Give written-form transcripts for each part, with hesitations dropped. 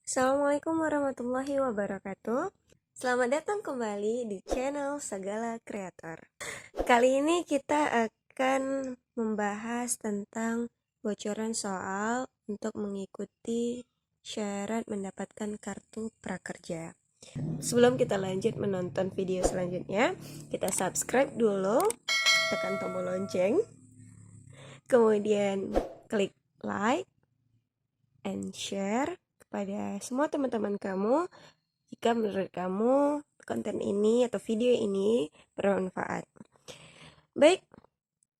Assalamualaikum warahmatullahi wabarakatuh. Selamat datang kembali di channel Segala Kreator. Kali ini kita akan membahas tentang bocoran soal untuk mengikuti syarat mendapatkan kartu prakerja. Sebelum kita lanjut menonton video selanjutnya, kita subscribe dulu, tekan tombol lonceng, kemudian klik like and share kepada semua teman-teman kamu jika menurut kamu konten ini atau video ini bermanfaat. Baik,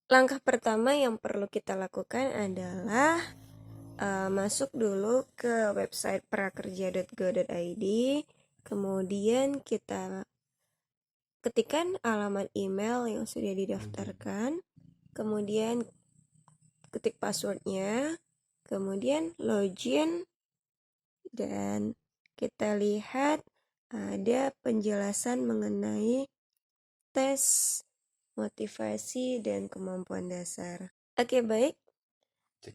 langkah pertama yang perlu kita lakukan adalah masuk dulu ke website prakerja.go.id, kemudian kita ketikkan alamat email yang sudah didaftarkan, kemudian ketik passwordnya, kemudian login, dan kita lihat ada penjelasan mengenai tes motivasi dan kemampuan dasar. Oke, baik.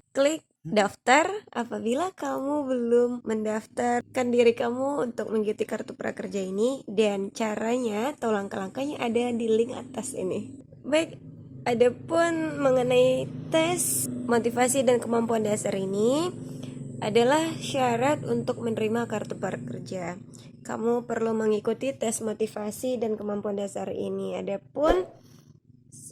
Klik daftar apabila kamu belum mendaftarkan diri kamu untuk mengikuti kartu prakerja ini, dan caranya atau langkah-langkahnya ada di link atas ini. Baik, adapun mengenai tes motivasi dan kemampuan dasar ini adalah syarat untuk menerima kartu prakerja. Kamu perlu mengikuti tes motivasi dan kemampuan dasar ini. Adapun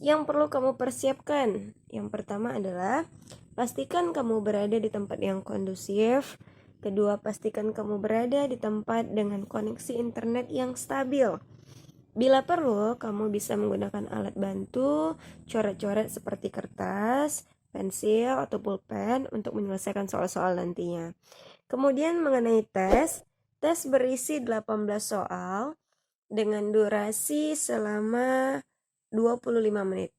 yang perlu kamu persiapkan, yang pertama adalah pastikan kamu berada di tempat yang kondusif. Kedua, pastikan kamu berada di tempat dengan koneksi internet yang stabil. Bila perlu, kamu bisa menggunakan alat bantu, coret-coret seperti kertas, pensil, atau pulpen untuk menyelesaikan soal-soal nantinya. Kemudian mengenai tes berisi 18 soal dengan durasi selama 25 menit.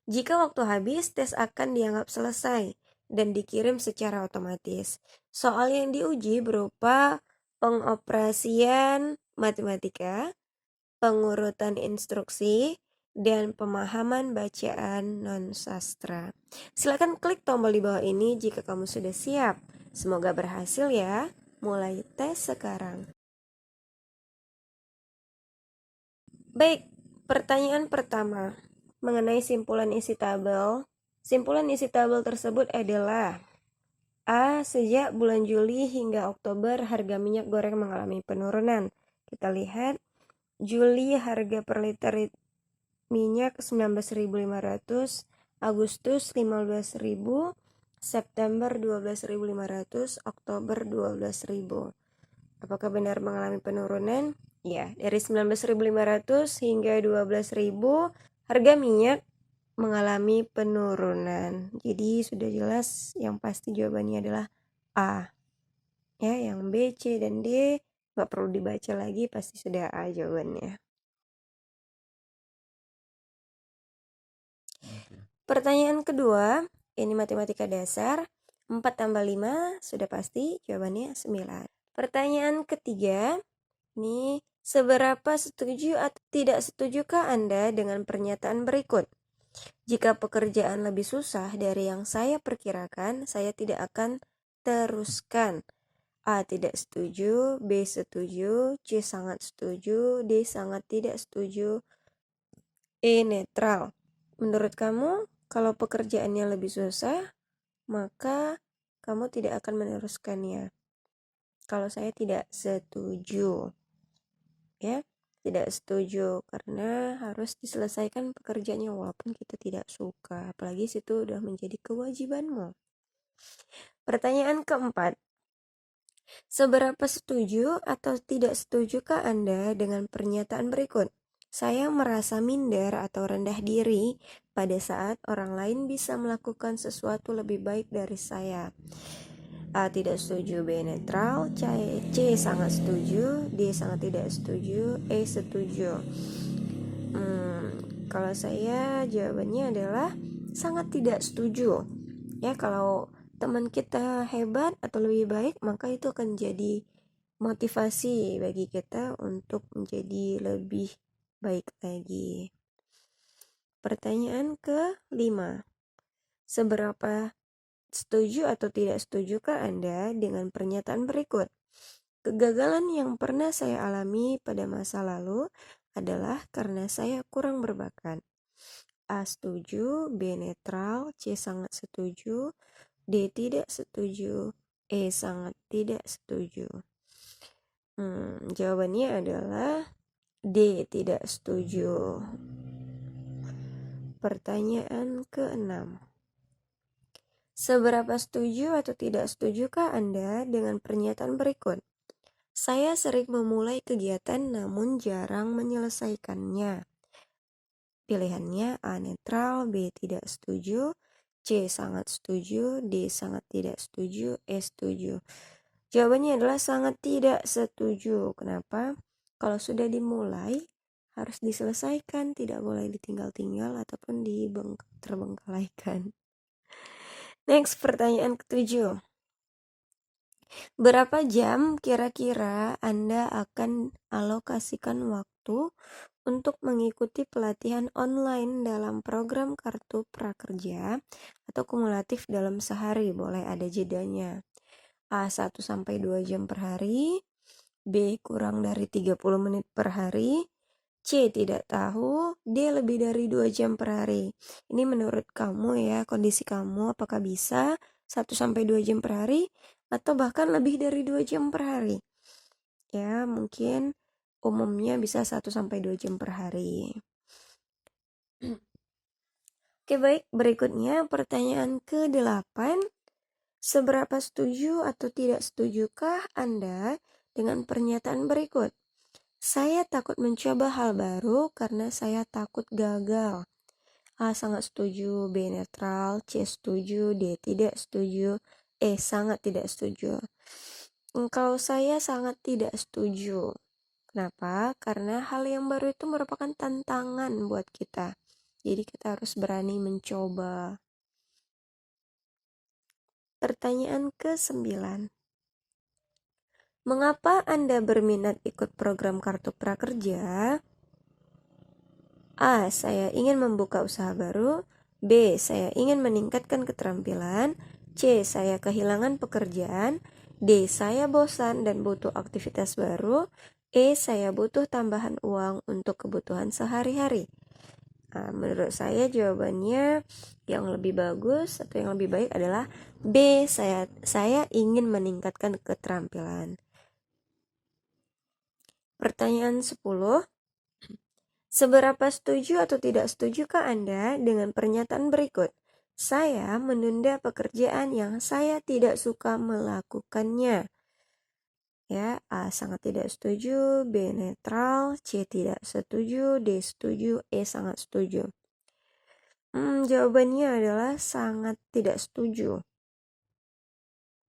Jika waktu habis, tes akan dianggap selesai dan dikirim secara otomatis. Soal yang diuji berupa pengoperasian matematika, pengurutan instruksi, dan pemahaman bacaan non-sastra. Silakan klik tombol di bawah ini jika kamu sudah siap. Semoga berhasil ya. Mulai tes sekarang. Baik, pertanyaan pertama mengenai simpulan isi tabel. Simpulan isi tabel tersebut adalah A. Sejak bulan Juli hingga Oktober harga minyak goreng mengalami penurunan. Kita lihat Juli harga per liter minyak 19.500, Agustus 15.000, September 12.500, Oktober 12.000. Apakah benar mengalami penurunan? Ya, dari 19.500 hingga 12.000 harga minyak mengalami penurunan. Jadi sudah jelas, yang pasti jawabannya adalah A. Ya, yang B, C, dan D nggak perlu dibaca lagi, pasti sudah A jawabannya. Pertanyaan kedua, ini matematika dasar. 4 tambah 5 sudah pasti jawabannya 9. Pertanyaan ketiga, ini seberapa setuju atau tidak setujukah Anda dengan pernyataan berikut? Jika pekerjaan lebih susah dari yang saya perkirakan, saya tidak akan teruskan. A. Tidak setuju, B. Setuju, C. Sangat setuju, D. Sangat tidak setuju, E. Netral. Menurut kamu, kalau pekerjaannya lebih susah, maka kamu tidak akan meneruskannya. Kalau saya tidak setuju, ya, tidak setuju karena harus diselesaikan pekerjaannya walaupun kita tidak suka, apalagi situ udah menjadi kewajibanmu. Pertanyaan keempat, seberapa setuju atau tidak setujukah Anda dengan pernyataan berikut? Saya merasa minder atau rendah diri pada saat orang lain bisa melakukan sesuatu lebih baik dari saya. A. Tidak setuju, B. Netral, C. Sangat setuju, D. Sangat tidak setuju, E. Setuju. Kalau saya jawabannya adalah sangat tidak setuju. Ya, kalau teman kita hebat atau lebih baik, maka itu akan jadi motivasi bagi kita untuk menjadi lebih baik lagi. Pertanyaan ke-5. Seberapa Setuju atau tidak setujukah Anda dengan pernyataan berikut? Kegagalan yang pernah saya alami pada masa lalu adalah karena saya kurang berbakat. A. Setuju, B. Netral, C. Sangat setuju, D. Tidak setuju, E. Sangat tidak setuju. Jawabannya adalah D. Tidak setuju. Pertanyaan ke-6. Seberapa setuju atau tidak setujukah Anda dengan pernyataan berikut? Saya sering memulai kegiatan namun jarang menyelesaikannya. Pilihannya A. Netral, B. Tidak setuju, C. Sangat setuju, D. Sangat tidak setuju, E. Setuju. Jawabannya adalah sangat tidak setuju. Kenapa? Kalau sudah dimulai, harus diselesaikan, tidak boleh ditinggal-tinggal ataupun terbengkalaikan. Next, pertanyaan ke-7. Berapa jam kira-kira Anda akan alokasikan waktu untuk mengikuti pelatihan online dalam program Kartu Prakerja atau kumulatif dalam sehari? Boleh ada jedanya. A. 1-2 jam per hari, B. kurang dari 30 menit per hari, C. tidak tahu, D. lebih dari 2 jam per hari. Ini menurut kamu ya, kondisi kamu apakah bisa 1-2 jam per hari atau bahkan lebih dari 2 jam per hari? Ya, mungkin umumnya bisa 1-2 jam per hari. Oke, baik. Berikutnya pertanyaan ke-8. Seberapa setuju atau tidak setujukah Anda dengan pernyataan berikut? Saya takut mencoba hal baru karena saya takut gagal. A. Sangat setuju, B. Netral, C. Setuju, D. Tidak setuju, E. Sangat tidak setuju. Kalau saya sangat tidak setuju. Kenapa? Karena hal yang baru itu merupakan tantangan buat kita. Jadi kita harus berani mencoba. Pertanyaan ke-9. Mengapa Anda berminat ikut program Kartu Prakerja? A. Saya ingin membuka usaha baru. B. Saya ingin meningkatkan keterampilan. C. Saya kehilangan pekerjaan. D. Saya bosan dan butuh aktivitas baru. E. Saya butuh tambahan uang untuk kebutuhan sehari-hari. Menurut saya jawabannya yang lebih bagus atau yang lebih baik adalah B. Saya ingin meningkatkan keterampilan. Pertanyaan 10. Seberapa setuju atau tidak setujukah Anda dengan pernyataan berikut? Saya menunda pekerjaan yang saya tidak suka melakukannya. Ya, A. Sangat tidak setuju, B. Netral, C. Tidak setuju, D. Setuju, E. Sangat setuju. Jawabannya adalah sangat tidak setuju.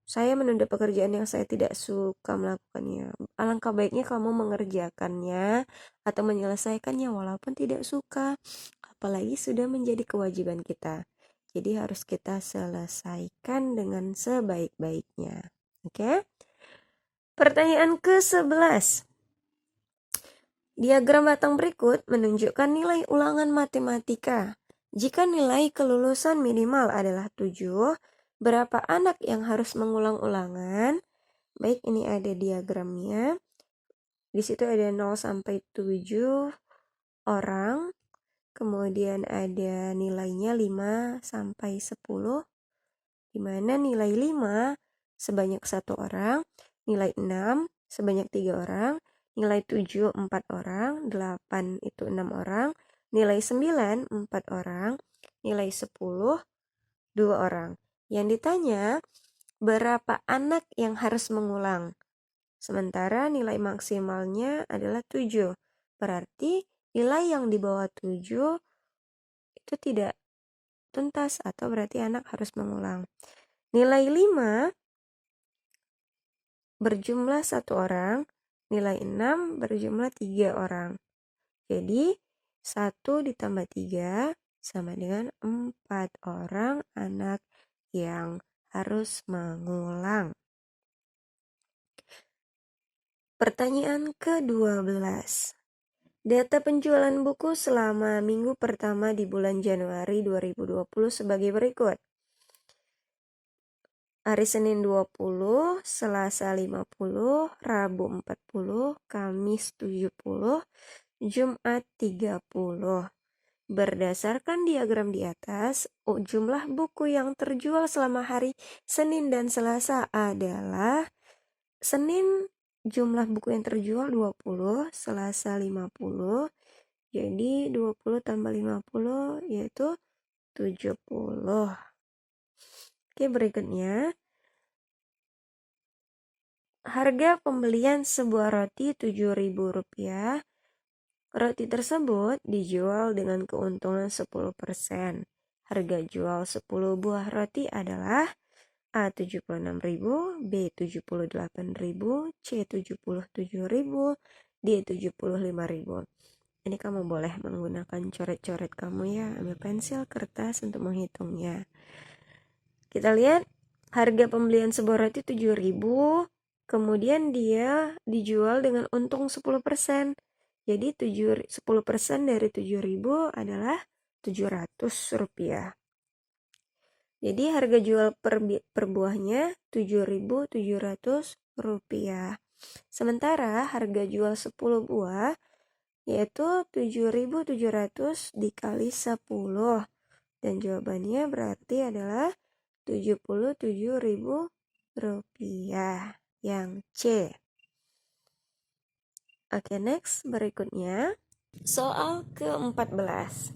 Saya menunda pekerjaan yang saya tidak suka melakukannya. Alangkah baiknya kamu mengerjakannya atau menyelesaikannya walaupun tidak suka. Apalagi sudah menjadi kewajiban kita. Jadi harus kita selesaikan dengan sebaik-baiknya. Oke? Pertanyaan ke-11. Diagram batang berikut menunjukkan nilai ulangan matematika. Jika nilai kelulusan minimal adalah 7, berapa anak yang harus mengulang ulangan? Baik, ini ada diagramnya. Di situ ada 0-7 orang. Kemudian ada nilainya 5-10. Di mana nilai 5 sebanyak 1 orang, nilai 6 sebanyak 3 orang, nilai 7 4 orang, 8 itu 6 orang, nilai 9 4 orang, nilai 10 2 orang. Yang ditanya berapa anak yang harus mengulang? Sementara nilai maksimalnya adalah 7. Berarti nilai yang di bawah 7 itu tidak tuntas atau berarti anak harus mengulang. Nilai 5 berjumlah 1 orang, nilai 6 berjumlah 3 orang. Jadi 1 ditambah 3 sama dengan 4 orang anak yang harus mengulang. Pertanyaan ke-12. Data penjualan buku selama minggu pertama di bulan Januari 2020 sebagai berikut. Hari Senin 20, Selasa 50, Rabu 40, Kamis 70, Jumat 30. Berdasarkan diagram di atas, jumlah buku yang terjual selama hari Senin dan Selasa adalah Senin jumlah buku yang terjual 20, Selasa 50. Jadi 20 tambah 50 yaitu 70. Oke, berikutnya. Harga pembelian sebuah roti Rp7.000. Roti tersebut dijual dengan keuntungan 10%. Harga jual 10 buah roti adalah A 76.000, B 78.000, C 77.000, D 75.000. Ini kamu boleh menggunakan coret-coret kamu ya, ambil pensil, kertas untuk menghitungnya. Kita lihat harga pembelian sebuah roti 7.000, kemudian dia dijual dengan untung 10%. Jadi 10% dari 7.000 adalah Rp700. Jadi harga jual per buahnya Rp7.700. Sementara harga jual 10 buah yaitu 7.700 dikali 10. Dan jawabannya berarti adalah Rp77.000 yang C. Oke, next berikutnya soal ke-14.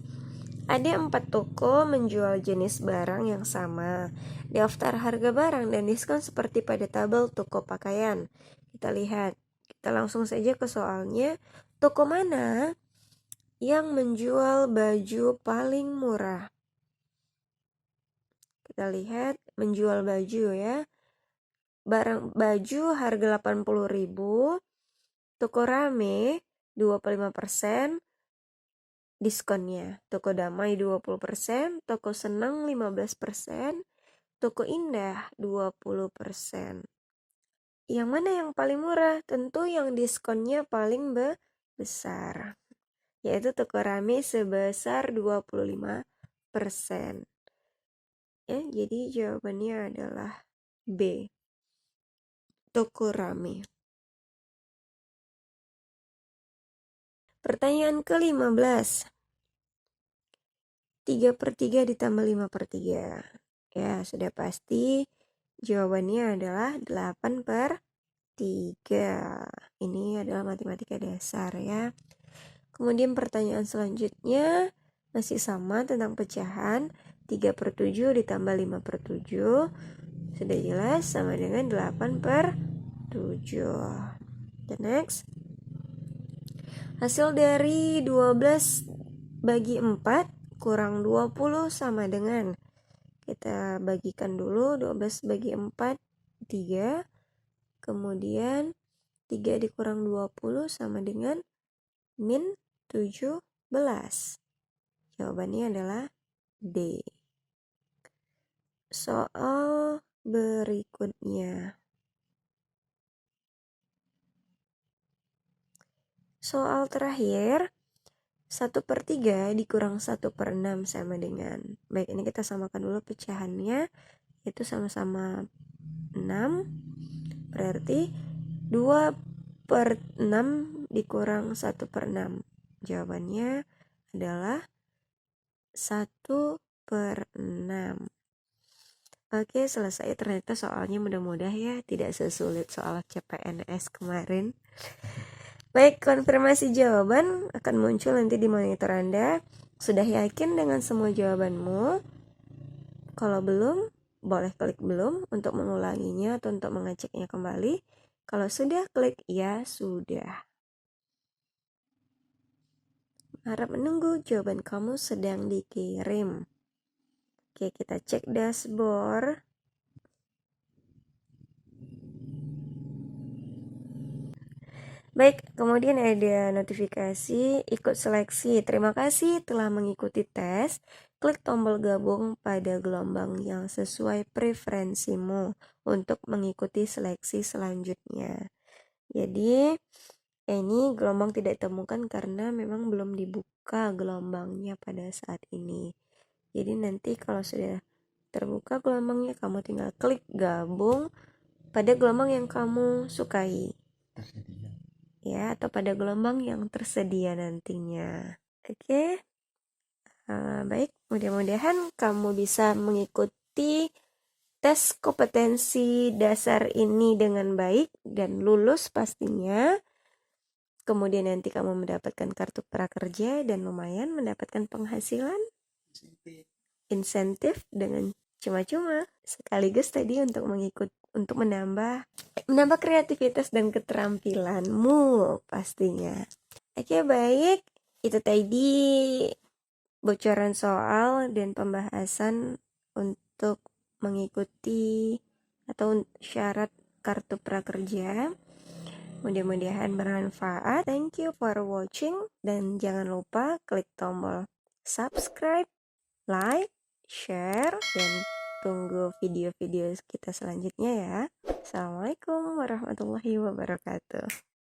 Ada 4 toko menjual jenis barang yang sama. Daftar harga barang dan diskon seperti pada tabel toko pakaian. Kita lihat, kita langsung saja ke soalnya. Toko mana yang menjual baju paling murah? Kita lihat menjual baju ya. Barang baju harga 80.000. Toko Rame 25% diskonnya. Toko Damai 20%, Toko Senang 15%, Toko Indah 20%. Yang mana yang paling murah? Tentu yang diskonnya paling besar, yaitu Toko Rame sebesar 25%. Ya, jadi jawabannya adalah B. Toko Rame. Pertanyaan ke-15. 3/3 ditambah 5/3. Ya, sudah pasti jawabannya adalah 8/3. Ini adalah matematika dasar ya. Kemudian pertanyaan selanjutnya masih sama tentang pecahan. 3/7 ditambah 5/7. Sudah jelas sama dengan 8/7. The next. Hasil dari 12 bagi 4 kurang 20 sama dengan, kita bagikan dulu 12 bagi 4 3, kemudian 3 dikurang 20 sama dengan min 17. Jawabannya adalah D. Soal berikutnya. Soal terakhir, 1/3 dikurang 1/6 sama dengan. Baik, ini kita samakan dulu pecahannya. Itu sama-sama 6. Berarti 2/6 dikurang 1/6. Jawabannya adalah 1/6. Oke, selesai. Ternyata soalnya mudah-mudah ya. Tidak sesulit soal CPNS kemarin. Baik, konfirmasi jawaban akan muncul nanti di monitor Anda. Sudah yakin dengan semua jawabanmu? Kalau belum, boleh klik belum untuk mengulanginya atau untuk mengeceknya kembali. Kalau sudah, klik ya sudah. Harap menunggu, jawaban kamu sedang dikirim. Oke, kita cek dashboard. Baik, kemudian ada notifikasi ikut seleksi. Terima kasih telah mengikuti tes. Klik tombol gabung pada gelombang yang sesuai preferensimu untuk mengikuti seleksi selanjutnya. Jadi, ini gelombang tidak ditemukan karena memang belum dibuka gelombangnya pada saat ini. Jadi nanti kalau sudah terbuka gelombangnya, kamu tinggal klik gabung pada gelombang yang kamu sukai. Tersedia. Ya, atau pada gelombang yang tersedia nantinya. Oke. Baik, mudah-mudahan kamu bisa mengikuti tes kompetensi dasar ini dengan baik dan lulus pastinya. Kemudian nanti kamu mendapatkan kartu prakerja dan lumayan mendapatkan penghasilan insentif dengan cuma-cuma, sekaligus tadi untuk menambah kreativitas dan keterampilanmu pastinya. Oke, baik. Itu tadi bocoran soal dan pembahasan untuk mengikuti atau syarat kartu prakerja. Mudah-mudahan bermanfaat. Thank you for watching dan jangan lupa klik tombol subscribe, like, share, dan tunggu video-video kita selanjutnya ya. Assalamualaikum warahmatullahi wabarakatuh.